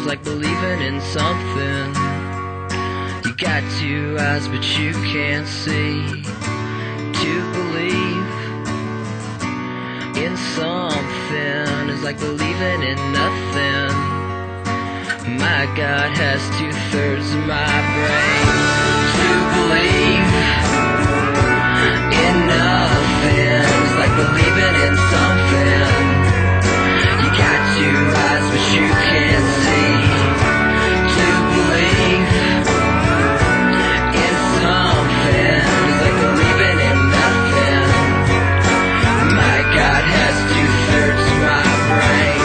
is like believing in something. You got two eyes but you can't see. To believe in something is like believing in nothing. My God has 2/3 of my brain. To believe in nothing is like believing in something. You got two eyes but you can't see. To believe in something is like believing in nothing. My God has 2/3 of my brain.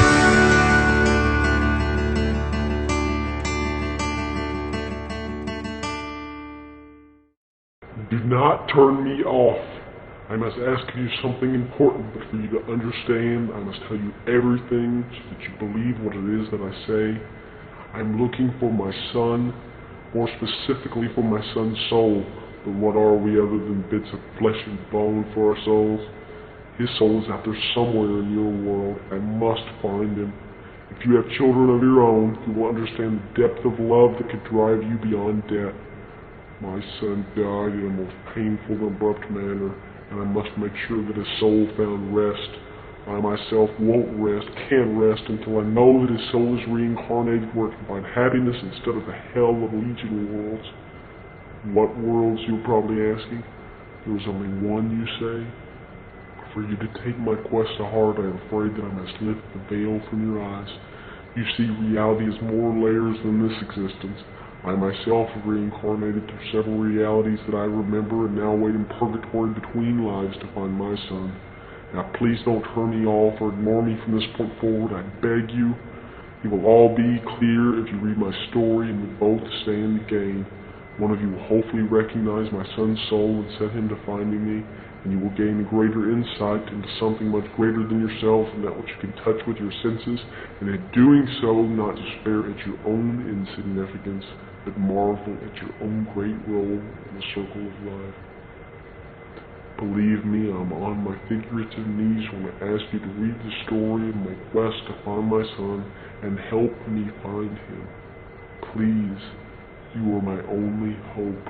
Do not turn me off. I must ask of you something important, but for you to understand, I must tell you everything so that you believe what it is that I say. I'm looking for my son, more specifically for my son's soul. But what are we other than bits of flesh and bone for our souls? His soul is out there somewhere in your world. I must find him. If you have children of your own, you will understand the depth of love that could drive you beyond death. My son died in a most painful and abrupt manner, and I must make sure that his soul found rest. I myself won't rest, can't rest, until I know that his soul is reincarnated where it can find happiness instead of the hell of Legion worlds. What worlds, you're probably asking? There is only one, you say? For you to take my quest to heart, I am afraid that I must lift the veil from your eyes. You see, reality has more layers than this existence. I myself have reincarnated through several realities that I remember and now wait in purgatory between lives to find my son. Now please don't turn me off or ignore me from this point forward, I beg you. It will all be clear if you read my story and we both stand to gain. One of you will hopefully recognize my son's soul and set him to finding me, and you will gain greater insight into something much greater than yourself and that which you can touch with your senses, and in doing so, not despair at your own insignificance, but marvel at your own great role in the circle of life. Believe me, I'm on my figurative knees when I ask you to read the story of my quest to find my son and help me find him. Please, you are my only hope.